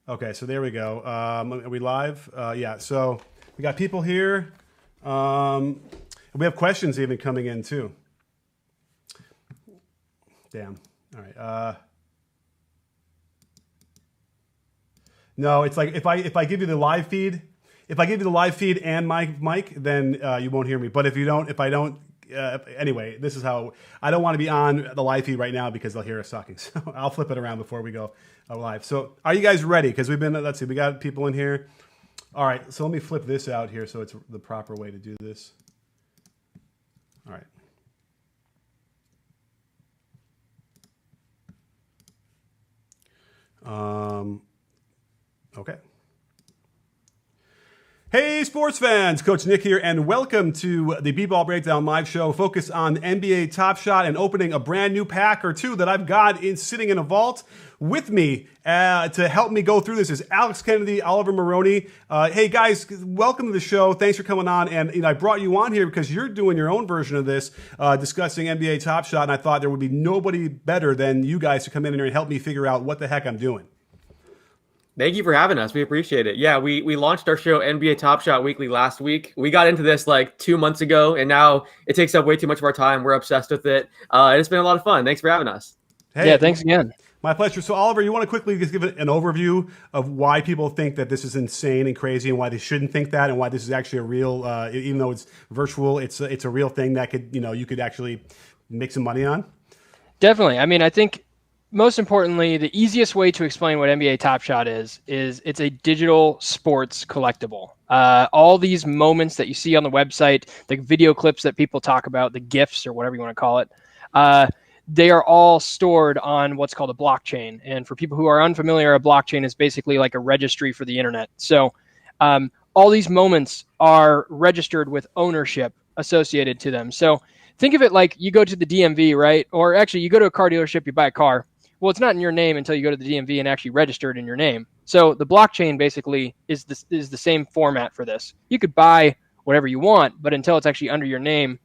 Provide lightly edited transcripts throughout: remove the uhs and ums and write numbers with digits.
Okay, so there we go. Are we live? Yeah, so we got people here. We have questions even coming in too. Damn. All right. No, it's like if I give you the live feed, and my mic, then you won't hear me. But if I don't, anyway, this is how I don't want to be on the live feed right now because they'll hear us talking. So I'll flip it around before we go live. So are you guys ready? Because let's see, we got people in here. All right, so let me flip this out here so it's the proper way to do this. All right. Okay. Hey, sports fans! Coach Nick here, and welcome to the B-Ball Breakdown live show focused on NBA Top Shot and opening a brand new pack or two that I've got sitting in a vault. With me to help me go through this is Alex Kennedy, Oliver Maroney. Hey, guys, welcome to the show. Thanks for coming on. And I brought you on here because you're doing your own version of this, discussing NBA Top Shot, and I thought there would be nobody better than you guys to come in here and help me figure out what the heck I'm doing. Thank you for having us. We appreciate it. Yeah, we launched our show NBA Top Shot Weekly last week. We got into this like 2 months ago, and now it takes up way too much of our time. We're obsessed with it. And it's been a lot of fun. Thanks for having us. Hey, yeah, thanks again. My pleasure. So, Oliver, you want to quickly just give an overview of why people think that this is insane and crazy, and why they shouldn't think that, and why this is actually a real, even though it's virtual, it's a real thing that you could actually make some money on? Definitely. I mean, I think most importantly, the easiest way to explain what NBA Top Shot is it's a digital sports collectible. All these moments that you see on the website, the video clips that people talk about, the GIFs or whatever you want to call it, they are all stored on what's called a blockchain. And for people who are unfamiliar, a blockchain is basically like a registry for the internet. So all these moments are registered with ownership associated to them. So think of it like you go to the DMV, right? Or actually you go to a car dealership, you buy a car. Well, it's not in your name until you go to the DMV and actually register it in your name. So the blockchain basically is the same format for this. You could buy whatever you want, but until it's actually under your name,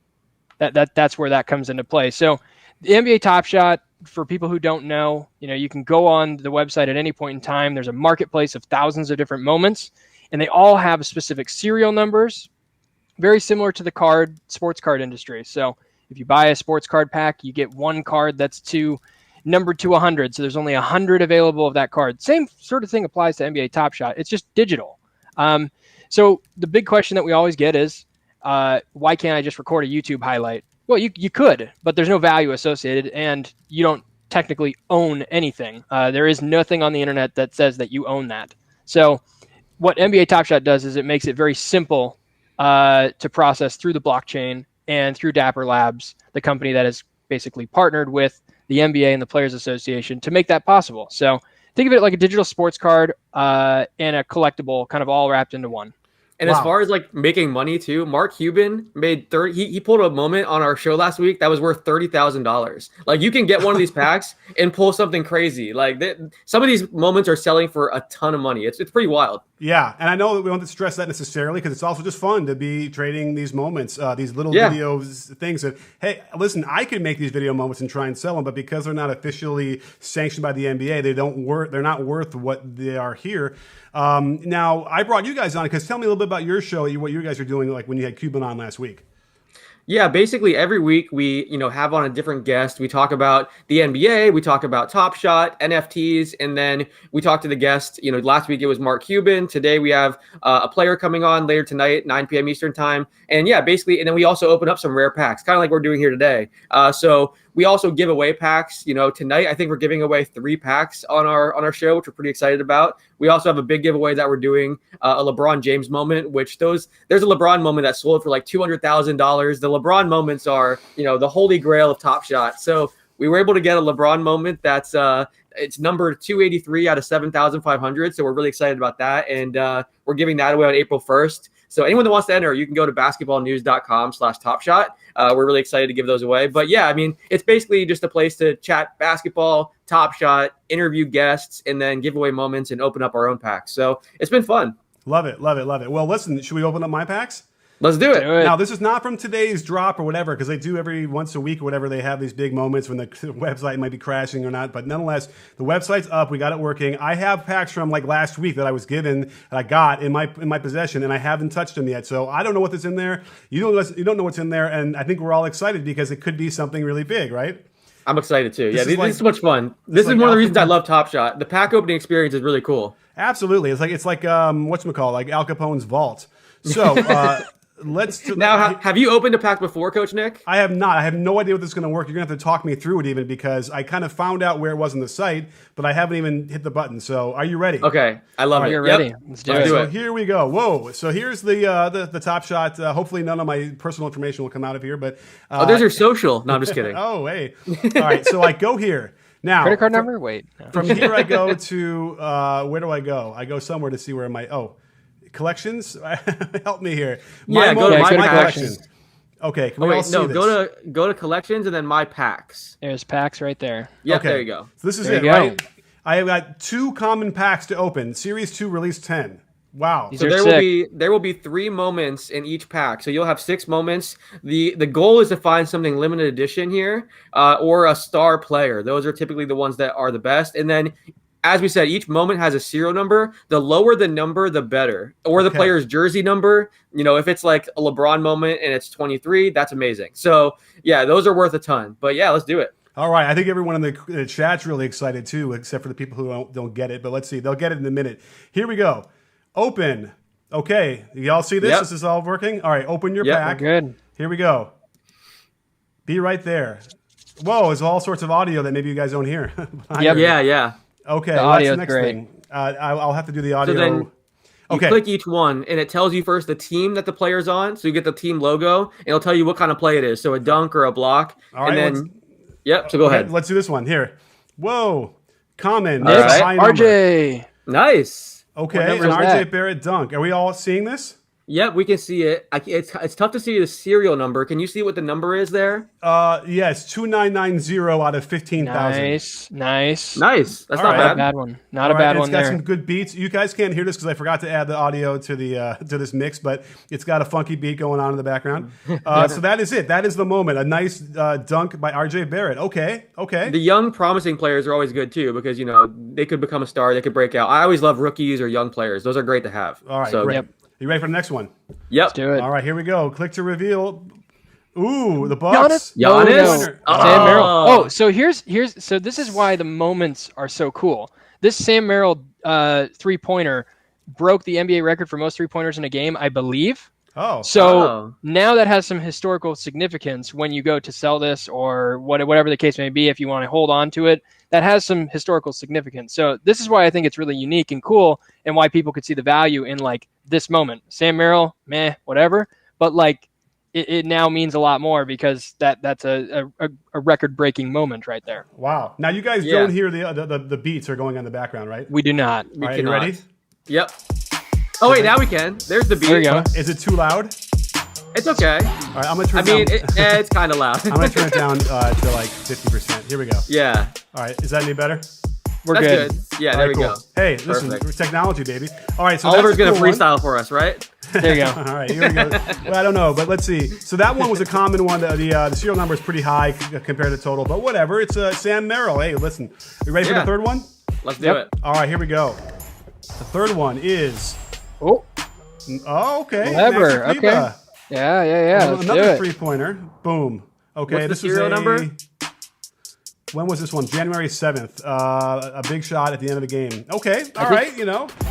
that's where that comes into play. So the NBA Top Shot, for people who don't know, you can go on the website at any point in time. There's a marketplace of thousands of different moments, and they all have specific serial numbers, very similar to the sports card industry. So if you buy a sports card pack, you get one card that's numbered to 100. So there's only 100 available of that card. Same sort of thing applies to NBA Top Shot. It's just digital. So the big question that we always get is, why can't I just record a YouTube highlight? Well, you could, but there's no value associated, and you don't technically own anything. There is nothing on the internet that says that you own that. So what NBA Top Shot does is it makes it very simple to process through the blockchain and through Dapper Labs, the company that is basically partnered with the NBA and the Players Association to make that possible. So think of it like a digital sports card and a collectible, kind of all wrapped into one. And As far as like making money too, Mark Cuban made he pulled a moment on our show last week that was worth $30,000. Like you can get one of these packs and pull something crazy. Like some of these moments are selling for a ton of money. It's pretty wild. Yeah, and I know that we don't have to stress that necessarily because it's also just fun to be trading these moments, these little videos, things that, hey, listen, I could make these video moments and try and sell them, but because they're not officially sanctioned by the NBA, they're not worth what they are here. Now, I brought you guys on because tell me a little bit about your show, what you guys are doing, like when you had Cuban on last week. Yeah, basically every week we, have on a different guest. We talk about the NBA, we talk about Top Shot, NFTs, and then we talk to the guest. Last week it was Mark Cuban. Today we have a player coming on later tonight, 9 p.m. Eastern time. And yeah, basically, and then we also open up some rare packs, kind of like we're doing here today. So we also give away packs. Tonight I think we're giving away 3 packs on our show, which we're pretty excited about. We also have a big giveaway that we're doing, a LeBron James moment, which there's a LeBron moment that sold for like $200,000. The LeBron moments are, the holy grail of Top Shot. So we were able to get a LeBron moment that's it's numbered 283 out of 7,500. So we're really excited about that. And we're giving that away on April 1st. So anyone that wants to enter, you can go to basketballnews.com/topshot. We're really excited to give those away. But yeah, I mean, it's basically just a place to chat basketball, Top Shot, interview guests, and then give away moments and open up our own packs. So it's been fun. Love it, love it, love it. Well, listen, should we open up my packs? Let's do it. Now, this is not from today's drop or whatever, because they do every once a week or whatever. They have these big moments when the website might be crashing or not. But nonetheless, the website's up. We got it working. I have packs from like last week that I was given, that I got in my possession, and I haven't touched them yet. So I don't know what's in there. You don't know what's in there, and I think we're all excited because it could be something really big, right? I'm excited too. This is so much fun. This is one of the reasons I love Top Shot. The pack opening experience is really cool. Absolutely. It's like whatchamacallit, like Al Capone's vault. So have you opened a pack before, Coach Nick? I have not. I have no idea what this is going to work. You're going to have to talk me through it even, because I kind of found out where it was on the site, but I haven't even hit the button. So are you ready? Okay. I love it. You're ready. Let's do it. So here we go. Whoa. So here's the Top Shot. Hopefully none of my personal information will come out of here. But there's your social. No, I'm just kidding. Oh, hey. All right. So I go here. Now, credit card number? Wait. No. From here I go to, where do I go? I go somewhere to see where collections? Help me here. Go to my collections. Okay, can we all see this? Go to collections and then my packs. There's packs right there. Yeah, okay. There you go. So this is it, right? I have got 2 common packs to open. Series 2, Release 10. Wow. These so there will be 3 moments in each pack. So you'll have 6 moments. The goal is to find something limited edition here, or a star player. Those are typically the ones that are the best. And then, as we said, each moment has a serial number. The lower the number, the better. Or the player's jersey number. If it's like a LeBron moment and it's 23, that's amazing. So, yeah, those are worth a ton. But, yeah, let's do it. All right. I think everyone in the chat's really excited, too, except for the people who don't get it. But let's see. They'll get it in a minute. Here we go. Open. Okay. Y'all see this? Yep. This is all working? All right. Open your pack. Good. Here we go. Be right there. Whoa. There's all sorts of audio that maybe you guys don't hear. Yeah. Okay, the that's the next great. thing. I'll have to do the audio. So then you click each one, and it tells you first the team that the player's on. So you get the team logo, and it'll tell you what kind of play it is. So a dunk or a block. All right, and then, so go ahead. Let's do this one. Here. Whoa. Common. Right. RJ. Nice. Okay, an RJ Barrett dunk. Are we all seeing this? Yep, we can see it. It's tough to see the serial number. Can you see what the number is there? Yes, 2990 out of 15,000. Nice. That's not bad. Not a bad one. Not a bad one there. It's got some good beats. You guys can't hear this because I forgot to add the audio to the to this mix, but it's got a funky beat going on in the background. So that is it. That is the moment. A nice dunk by RJ Barrett. Okay. The young, promising players are always good too because they could become a star. They could break out. I always love rookies or young players. Those are great to have. All right, great. You ready for the next one? Yep. Let's do it. All right, here we go. Click to reveal. Ooh, the Bucks. Giannis. Sam Merrill. Oh, so so this is why the moments are so cool. This Sam Merrill 3-pointer broke the NBA record for most 3-pointers in a game, I believe. So now that has some historical significance when you go to sell this or whatever the case may be. If you want to hold on to it, that has some historical significance. So this is why I think it's really unique and cool, and why people could see the value in like this moment. Sam Merrill, whatever, but like it now means a lot more because that's a record-breaking moment right there. Wow! Now you guys don't hear the beats are going on in the background, right? We do not. All right, you ready? Yep. Oh wait, now we can. There's the beat. There you go. Is it too loud? It's okay. All right, I'm gonna turn it down. It's kind of loud. I'm gonna turn it down to like 50%. Here we go. Yeah. All right, is that any better? We're good. Yeah, there we go. Hey, listen, technology, baby. All right, so Oliver's gonna freestyle for us, right? There you go. All right, here we go. Well, I don't know, but let's see. So that one was a common one. The serial number is pretty high compared to total, but whatever. It's Sam Merrill. Hey, listen, you ready for the third one? Let's do it. All right, here we go. The third one is. Oh, okay. Clever. Okay. Yeah. Let's another do it. 3-pointer. Boom. Okay, What's the serial number? When was this one? January 7th. A big shot at the end of the game. Okay, all right.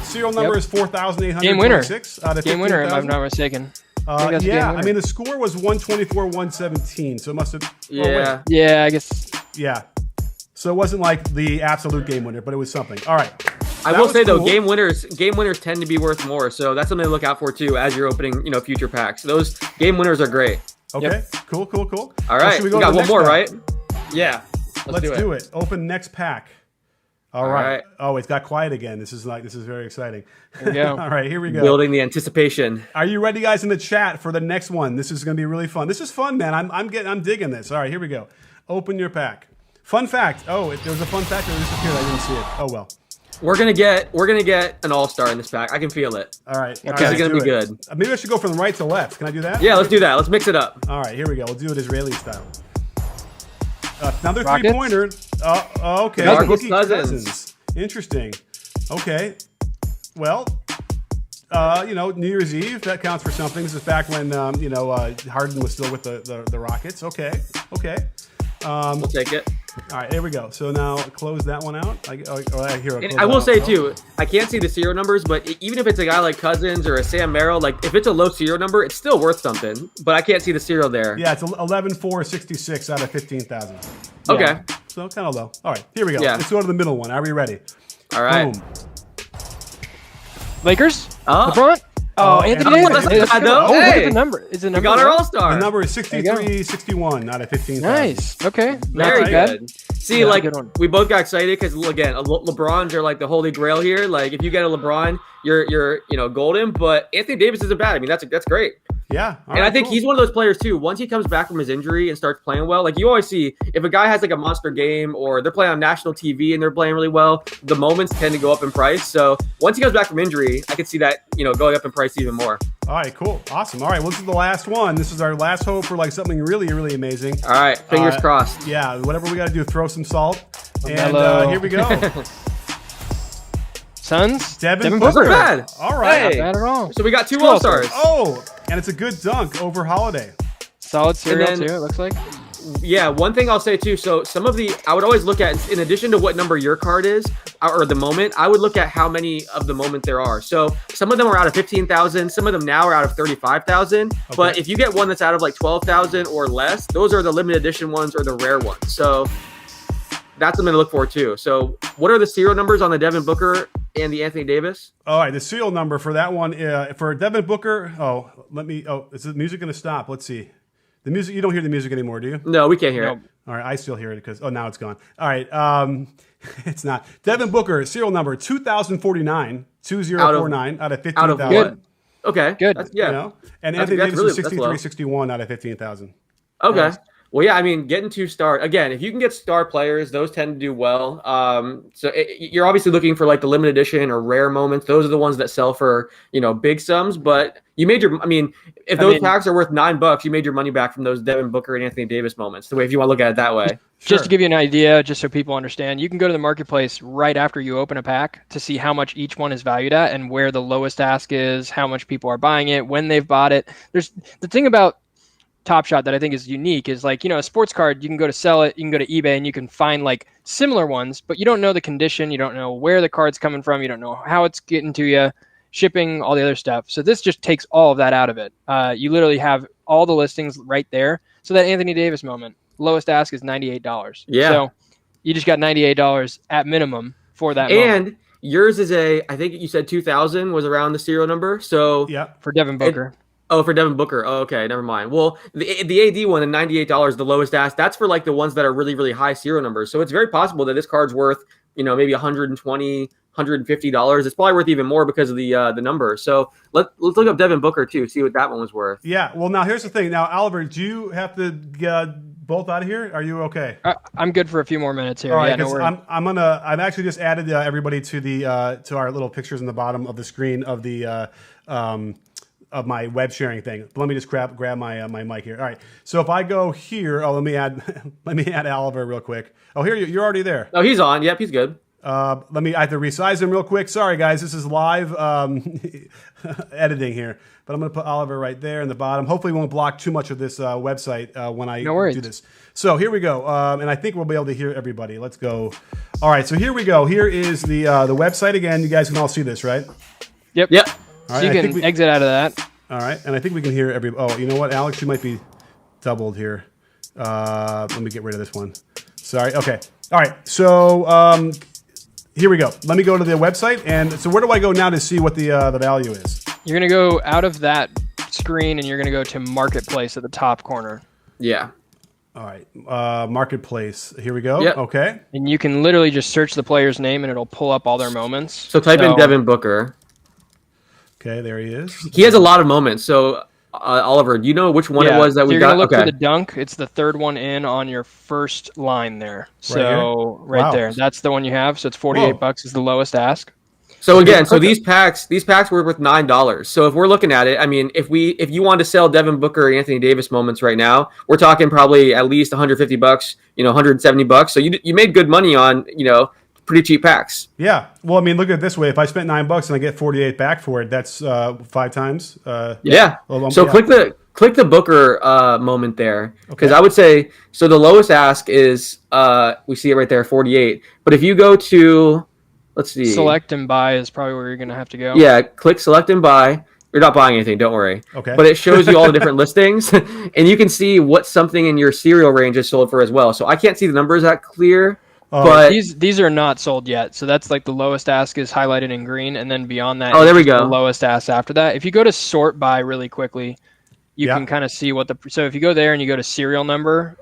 Serial number is 4,826 game winner. Out of 15,000. Game winner, if I'm not mistaken. I mean the score was 124-117, so it must have. Yeah. Yeah, I guess. Yeah. So it wasn't like the absolute game winner, but it was something. All right. I will say though, game winners tend to be worth more, so that's something to look out for too as you're opening, future packs. Those game winners are great. Okay. Cool. All right, we got one more, right? Yeah. Let's do it. Open next pack. All right. Oh, it's got quiet again. This is very exciting. There we go. All right, here we go. Building the anticipation. Are you ready, guys, in the chat for the next one? This is going to be really fun. This is fun, man. I'm digging this. All right, here we go. Open your pack. Fun fact. Oh, there was a fun fact that disappeared. I didn't see it. Oh well. We're gonna get an all-star in this pack. I can feel it. All right. Okay. All This right, is gonna do be it. good. Maybe I should go from right to left. Can I do that? Yeah, let's do that. Let's mix it up. All right, here we go. We'll do it Israeli style. Another Rockets? 3-pointer. Okay. Cousins. Rookie Cousins. Interesting. Okay. Well, New Year's Eve, that counts for something. This is back when, Harden was still with the Rockets. Okay. We'll take it. All right, there we go. So now close that one out. I hear And I will say too, I can't see the serial numbers, but even if it's a guy like Cousins or a Sam Merrill, like if it's a low serial number, it's still worth something. But I can't see the serial there. Yeah, it's 11,466 out of 15,000. Okay. Yeah, so kind of low. All right, here we go. Yeah. Let's go to the middle one. Are we ready? All right. Boom. Lakers? Oh. LeBron? Oh, Anthony Davis. that's Hey, not bad, good. though. Oh, look Hey. at the number. Is the We number got our up? all-star. The number is you go. 6361 out of 15,000. Nice. Okay. Not Very too bad. good. See, That's a like good one. we both got excited because again, LeBrons are like the holy grail here. Like if you get a LeBron, you're golden. But Anthony Davis isn't bad. I mean, that's great. Yeah. All And I right, think cool. he's one of those players too. Once he comes back from his injury and starts playing well, like you always see, if a guy has like a monster game or they're playing on national TV and they're playing really well, the moments tend to go up in price. So once he comes back from injury, I could see that going up in price even more. All right, cool. Awesome. All right, well, this is the last one. This is our last hope for like something really, really amazing. All right, fingers crossed. Yeah, whatever we got to do, throw some salt. And Hello. here we go. Suns? Devin Booker. Booker. Not bad. All right. Hey. Not bad at all. So we got two Two all-stars. Oh, and it's a good dunk over Holiday. Solid cereal And then- too, it looks like. Yeah, one thing I'll say too. So I would always look at, in addition to what number your card is or the moment, I would look at how many of the moment there are. So some of them are out of 15,000. Some of them now are out of 35,000. But Okay. if you get one that's out of like 12,000 or less, those are the limited edition ones or the rare ones. So that's something to look for too. So what are the serial numbers on the Devin Booker and the Anthony Davis? All right, the serial number for that one, for Devin Booker, is the music going to stop? Let's see. The music, you don't hear the music anymore, do you? No, we can't hear it. All right, I still hear it because, now it's gone. All right, it's not. Devin Booker, serial number 2049, 2049 out of Out 15,000. of what? Okay. Good. Yeah. And That's- Anthony that's Davis really- is that's low. 6361 out of 15,000. Okay. Nice. Well, yeah, I mean, getting two star again. If you can get star players, those tend to do well. You're obviously looking for like the limited edition or rare moments. Those are the ones that sell for big sums. But you made your. I mean, if those packs are worth $9, you made your money back from those Devin Booker and Anthony Davis moments. The way if you want to look at it that way. Just to give you an idea, just so people understand, you can go to the marketplace right after you open a pack to see how much each one is valued at and where the lowest ask is, how much people are buying it, when they've bought it. There's the thing about Top Shot that I think is unique is like, a sports card, you can go to sell it, you can go to eBay and you can find like similar ones, but you don't know the condition, you don't know where the card's coming from, you don't know how it's getting to you, shipping, all the other stuff. So this just takes all of that out of it. You literally have all the listings right there. So that Anthony Davis moment, lowest ask is $98. Yeah. So you just got $98 at minimum for that moment. And yours is I think you said 2000 was around the serial number. So Yeah. For Devin Booker. for Devin Booker. Oh, okay, never mind. Well, the AD one, the $98, the lowest ask, that's for like the ones that are really, really high serial numbers. So it's very possible that this card's worth, maybe $120, $150. It's probably worth even more because of the number. So let's look up Devin Booker too, see what that one was worth. Yeah. Well, now here's the thing. Now, Oliver, do you have to bolt out of here? Are you okay? I'm good for a few more minutes here. All right, Yeah, no 'cause worries. I've actually just added everybody to to our little pictures in the bottom of the screen of the of my web sharing thing. But let me just grab my my mic here. All right. So if I go here, let me add Oliver real quick. Oh, here you're already there. Oh, he's on. Yep, he's good. I have to resize him real quick. Sorry guys, this is live editing here. But I'm going to put Oliver right there in the bottom. Hopefully, we won't block too much of this website when I do this. So here we go, and I think we'll be able to hear everybody. Let's go. All right, so here we go. Here is the website again. You guys can all see this, right? Yep. Yep. All So you right, can exit out of that. All right, and I think we can hear every. Oh, you know what, Alex, you might be doubled here. Let me get rid of this one. Sorry. Okay. All right. So here we go. Let me go to the website, and so where do I go now to see what the value is? You're going to go out of that screen and you're going to go to Marketplace at the top corner. Yeah. All right. Marketplace. Here we go. Yep. Okay. And you can literally just search the player's name and it'll pull up all their moments. So type in Devin Booker. Okay, there he is. He has a lot of moments. So Oliver, do you know which one it Yeah, was that so we you're got? gonna look Okay. for the dunk. It's the third one in on your first line there. So Wow. there, that's the one you have. So it's Whoa. $48 is the lowest ask. So again, so these packs were worth $9. So if we're looking at it, I mean, if you want to sell Devin Booker or Anthony Davis moments right now, we're talking probably at least $150, $170. So you made good money on, pretty cheap packs. Yeah. Well, I mean, look at it this way. If I spent $9 and I get 48 back for it, that's 5 times. Yeah. Well, So yeah. click the Booker moment there, because Okay. I would say, so the lowest ask is we see it right there, 48. But if you go to, let's see, Select and buy is probably where you're gonna have to go. yeah, click select and buy. You're not buying anything, don't worry. Okay. But it shows you all the different listings, and you can see what something in your serial range is sold for as well. So I can't see the numbers that clear, but These are not sold yet. So that's like the lowest ask is highlighted in green, and then beyond that, Oh, there we just the go. lowest ask after that. If you go to sort by really quickly, you Yeah. can kind of see what so if you go there and you go to serial number,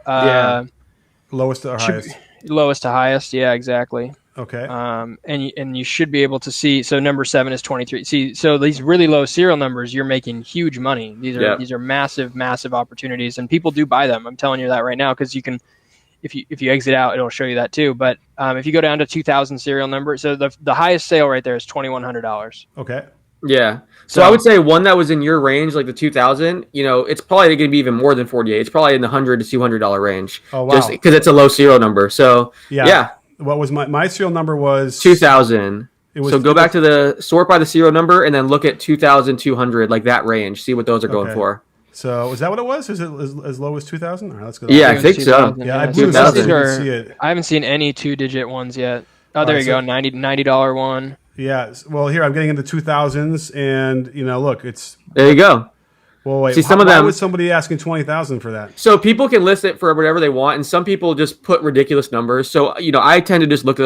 Lowest or highest? lowest to highest, yeah, exactly. Okay. And you should be able to see. So number 7 is 23. See, so these really low serial numbers, you're making huge money. These are massive opportunities, and people do buy them. I'm telling you that right now, because you can, if you exit out, it'll show you that too. But if you go down to 2000 serial number, so the highest sale right there is $2,100. Okay. yeah. So I would say one that was in your range, like the 2000, it's probably going to be even more than 48. It's probably in the $100 to $200 range. Oh, wow. Just because it's a low serial number. So yeah. What was my serial number was 2000. was- So go back to the sort by the serial number and then look at 2200, like that range. See what those are going Okay. for. So is that what it was? Is it as low as 2,000? All right, let's go. Yeah, I it was think so. 2000, Yeah, I so blew this these up so you are- can see it. I haven't seen any 2-digit ones yet. Oh, there you go. $90 one. Yeah. Well, here I'm getting into 2000s, and look, it's. There you go. Well, wait. See, some of why them- was somebody asking 20,000 for that? So people can list it for whatever they want, and some people just put ridiculous numbers. So I tend to just look,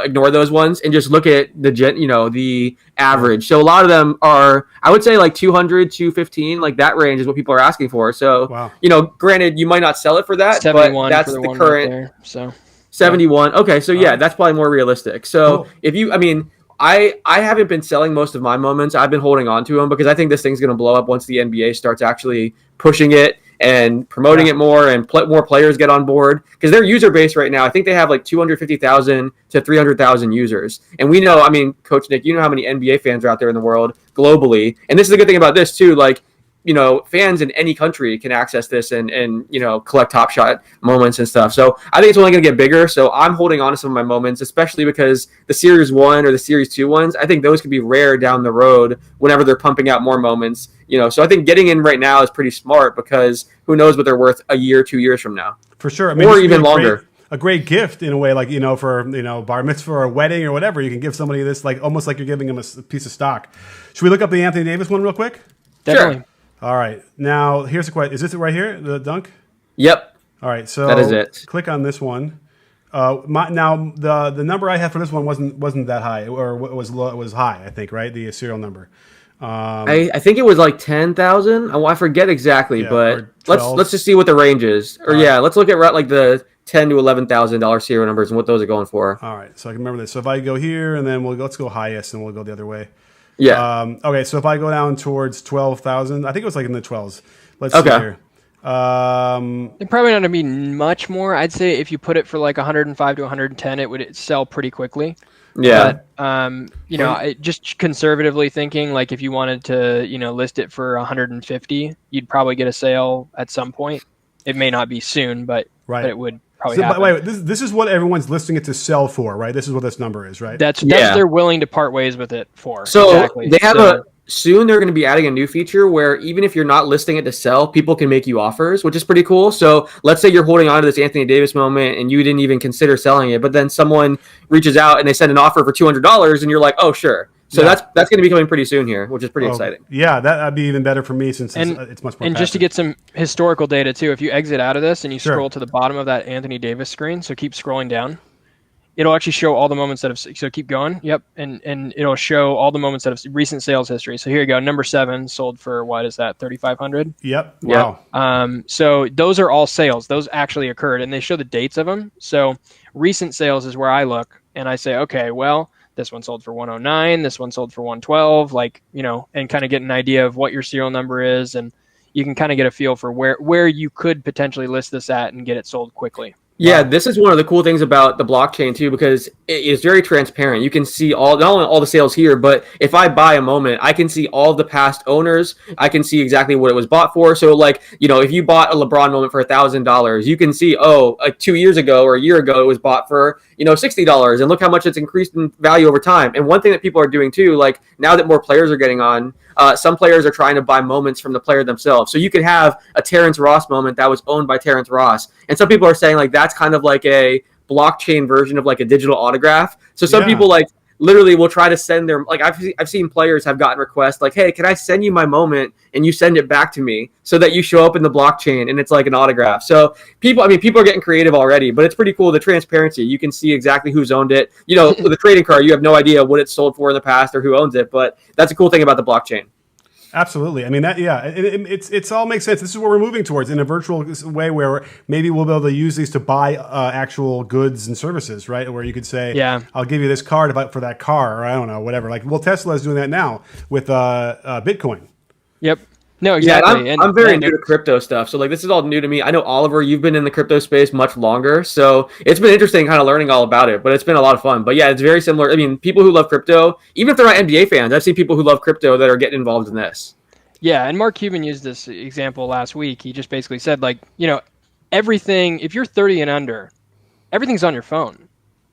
ignore those ones and just look at the average. So a lot of them are, I would say, like 200, 215, like that range is what people are asking for. So Wow. granted, you might not sell it for that, but 71 that's for the one current. right there. So 71. Okay, so yeah, that's probably more realistic. So Cool. if you, I mean, I haven't been selling most of my moments. I've been holding on to them because I think this thing's going to blow up once the NBA starts actually pushing it and promoting it more, and more players get on board, because their user base right now, I think they have like 250,000 to 300,000 users. And we know, I mean, Coach Nick, you know how many NBA fans are out there in the world globally. And this is the good thing about this too, like, fans in any country can access this and collect Top Shot moments and stuff. So I think it's only going to get bigger. So I'm holding on to some of my moments, especially because the Series 1 or the Series 2 ones, I think those could be rare down the road whenever they're pumping out more moments. So I think getting in right now is pretty smart, because who knows what they're worth a year, 2 years from now. For sure. I mean, Or this would be even longer. A great gift in a way, like, for, bar mitzvah or a wedding or whatever. You can give somebody this, like, almost like you're giving them a piece of stock. Should we look up the Anthony Davis one real quick? definitely. Sure. All right. Now, here's the question. Is this it right here, the dunk? Yep. All right. So That is it. Click on this one. Now, the number I had for this one wasn't that high, or it was low, it was high, I think, right? The serial number. I think it was like 10,000. I forget exactly, Yeah, but or 12. let's just see what the range is. Or let's look at like the $10,000 to $11,000 serial numbers and what those are going for. All right. So I can remember this. So if I go here, and then let's go highest, and we'll go the other way. Yeah. Okay. So if I go down towards 12,000, I think it was like in the 12s. Let's see Okay. here. It's probably not going to be much more. I'd say if you put it for like 105 to 110, it would sell pretty quickly. Yeah. But, just conservatively thinking, like if you wanted to, list it for 150, you'd probably get a sale at some point. It may not be soon, but it would probably happen. Wait, this is what everyone's listing it to sell for, right? This is what this number is, right? That's they're willing to part ways with it for. So exactly. they have soon they're going to be adding a new feature where even if you're not listing it to sell, people can make you offers, which is pretty cool. So let's say you're holding on to this Anthony Davis moment and you didn't even consider selling it, but then someone reaches out and they send an offer for $200 and you're like, oh, sure. So that's going to be coming pretty soon here, which is pretty exciting. Yeah, that'd be even better for me since it's much more. And just to get some historical data too, if you exit out of this and you Sure. scroll to the bottom of that Anthony Davis screen, so keep scrolling down, it'll actually show all the moments that have. So keep going. Yep, and it'll show all the moments that have recent sales history. So here you go. Number 7 sold for what is that? 3,500. Yep. Wow. So those are all sales. Those actually occurred, and they show the dates of them. So recent sales is where I look and I say, okay, well, this one sold for 109, this one sold for 112, like, and kind of get an idea of what your serial number is, and you can kind of get a feel for where you could potentially list this at and get it sold quickly. Yeah, this is one of the cool things about the blockchain too, because it is very transparent. You can see not only all the sales here, but if I buy a moment, I can see all the past owners. I can see exactly what it was bought for. So like, if you bought a LeBron moment for $1,000, you can see, like 2 years ago or a year ago, it was bought for, $60, and look how much it's increased in value over time. And one thing that people are doing too, like now that more players are getting on, some players are trying to buy moments from the player themselves. So you could have a Terrence Ross moment that was owned by Terrence Ross. And some people are saying like that's kind of like a blockchain version of like a digital autograph. So some people like literally will try to send their, like I've seen players have gotten requests like, hey, can I send you my moment and you send it back to me so that you show up in the blockchain and it's like an autograph. So people are getting creative already, but it's pretty cool. The transparency, you can see exactly who's owned it. With a trading card, you have no idea what it's sold for in the past or who owns it, but that's a cool thing about the blockchain. Absolutely. I mean, it's all makes sense. This is what we're moving towards in a virtual way where maybe we'll be able to use these to buy actual goods and services, right? Where you could say, I'll give you this card for that car, or I don't know, whatever. Like, well, Tesla is doing that now with Bitcoin. Yep. No, exactly. Yeah, I'm very new to crypto stuff. So like, this is all new to me. I know, Oliver, you've been in the crypto space much longer. So it's been interesting kind of learning all about it, but it's been a lot of fun. But yeah, it's very similar. I mean, people who love crypto, even if they're not NBA fans, I've seen people who love crypto that are getting involved in this. Yeah. And Mark Cuban used this example last week. He just basically said like, everything, if you're 30 and under, everything's on your phone.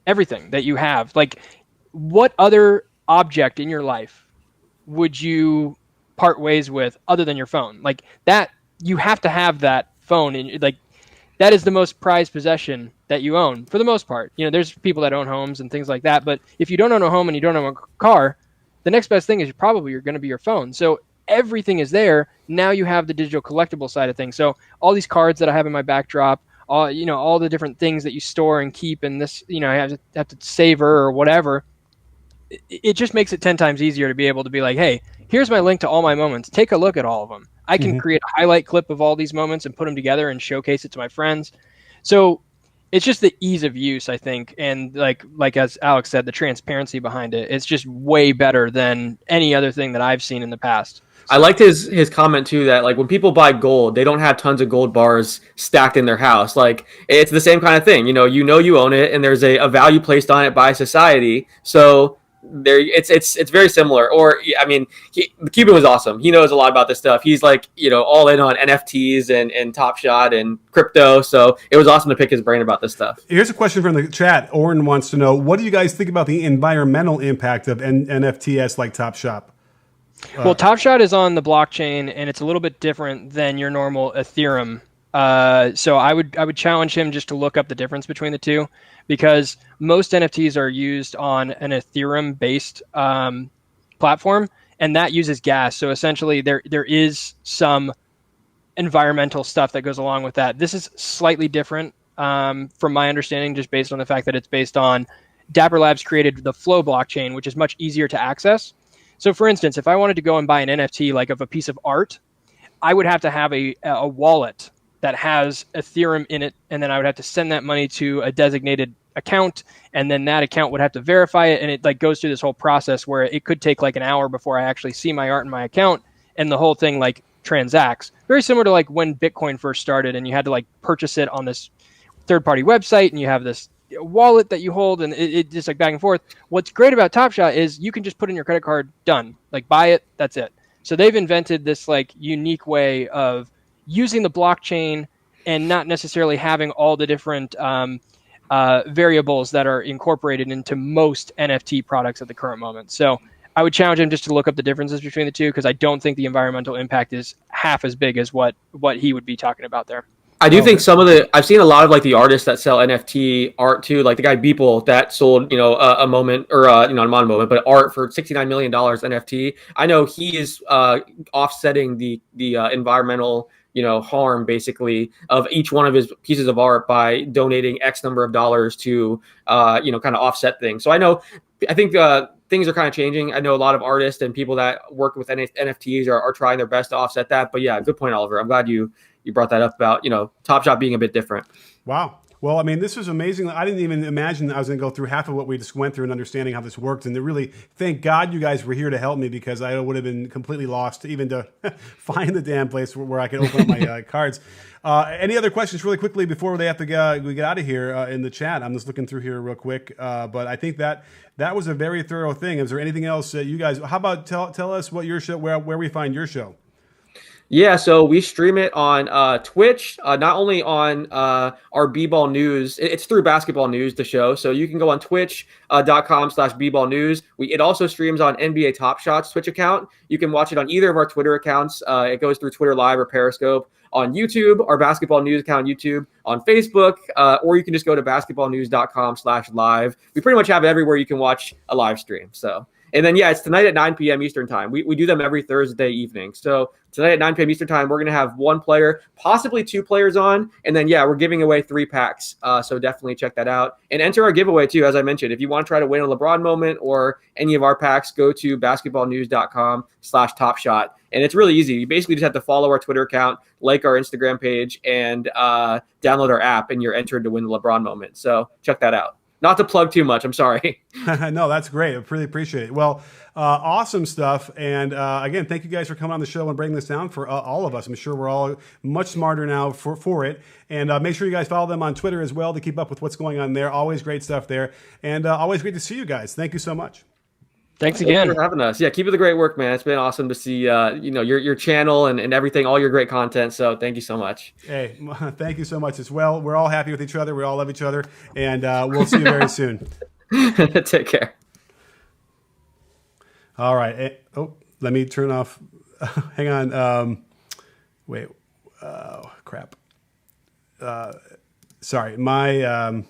Everything that you have. Like, what other object in your life would you part ways with other than your phone? Like that, you have to have that phone, and like that is the most prized possession that you own for the most part. There's people that own homes and things like that, but if you don't own a home and you don't own a car, the next best thing is probably you're going to be your phone. So everything is there. Now you have the digital collectible side of things. So all these cards that I have in my backdrop, all the different things that you store and keep, and this, I have to savor or whatever. It just makes it 10 times easier to be able to be like, hey, here's my link to all my moments. Take a look at all of them. I can create a highlight clip of all these moments and put them together and showcase it to my friends. So it's just the ease of use, I think. And like as Alex said, the transparency behind it, it's just way better than any other thing that I've seen in the past. I liked his comment too, that like when people buy gold, they don't have tons of gold bars stacked in their house. Like it's the same kind of thing. You own it, and there's a value placed on it by society. So it's very similar. Or I mean, Cuban was awesome. He knows a lot about this stuff. He's like all in on NFTs and Top Shot and crypto. So it was awesome to pick his brain about this stuff. Here's a question from the chat. Oren wants to know, what do you guys think about the environmental impact of NFTs like Top Shop? Well, Top Shot is on the blockchain, and it's a little bit different than your normal Ethereum. So I would challenge him just to look up the difference between the two, because most NFTs are used on an Ethereum-based platform, and that uses gas. So essentially, there is some environmental stuff that goes along with that. This is slightly different from my understanding, just based on the fact that it's based on Dapper Labs created the Flow blockchain, which is much easier to access. So for instance, if I wanted to go and buy an NFT like of a piece of art, I would have to have a wallet that has Ethereum in it, and then I would have to send that money to a designated account, and then that account would have to verify it, and it like goes through this whole process where it could take like an hour before I actually see my art in my account, and the whole thing like transacts. Very similar to like when Bitcoin first started, and you had to like purchase it on this third-party website, and you have this wallet that you hold, and it just like back and forth. What's great about Top Shot is you can just put in your credit card, done. Like buy it, that's it. So they've invented this like unique way of using the blockchain and not necessarily having all the different variables that are incorporated into most NFT products at the current moment. So I would challenge him just to look up the differences between the two, because I don't think the environmental impact is half as big as what he would be talking about there. I do think I've seen a lot of like the artists that sell NFT art too, like the guy Beeple that sold, a moment or, not a moment, but art for $69 million NFT. I know he is offsetting the environmental, harm basically of each one of his pieces of art by donating X number of dollars to, kind of offset things. So I think things are kind of changing. I know a lot of artists and people that work with NFTs are trying their best to offset that. But yeah, good point, Oliver. I'm glad you brought that up about, Top Shot being a bit different. Wow. Well, I mean, this was amazing. I didn't even imagine I was going to go through half of what we just went through and understanding how this worked. And really, thank God you guys were here to help me, because I would have been completely lost even to find the damn place where I could open up my cards. Any other questions really quickly before we get out of here in the chat? I'm just looking through here real quick. But I think that was a very thorough thing. Is there anything else you guys, how about tell us what your show, where we find your show? Yeah, so we stream it on Twitch, not only on our B-Ball News. It's through Basketball News, the show. So you can go on twitch.com/B-Ball News. It also streams on NBA Top Shot's Twitch account. You can watch it on either of our Twitter accounts. It goes through Twitter Live or Periscope. On YouTube, our Basketball News account on YouTube, on Facebook, or you can just go to basketballnews.com/live. We pretty much have it everywhere you can watch a live stream. So. And then, yeah, it's tonight at 9 p.m. Eastern time. We do them every Thursday evening. So tonight at 9 p.m. Eastern time, we're going to have one player, possibly two players on. And then, yeah, we're giving away 3 packs. So definitely check that out. And enter our giveaway, too, as I mentioned. If you want to try to win a LeBron moment or any of our packs, go to basketballnews.com/topshot. And it's really easy. You basically just have to follow our Twitter account, like our Instagram page, and download our app, and you're entered to win the LeBron moment. So check that out. Not to plug too much. I'm sorry. No, that's great. I really appreciate it. Well, awesome stuff. And again, thank you guys for coming on the show and breaking this down for all of us. I'm sure we're all much smarter now for it. And make sure you guys follow them on Twitter as well to keep up with what's going on there. Always great stuff there. And always great to see you guys. Thank you so much. Thanks again for having us. Yeah, keep up the great work, man. It's been awesome to see your channel and everything, all your great content. So thank you so much. Hey, thank you so much as well. We're all happy with each other. We all love each other, and we'll see you very soon. Take care. All right. Let me turn off. Hang on. Wait. Oh, crap. Sorry. My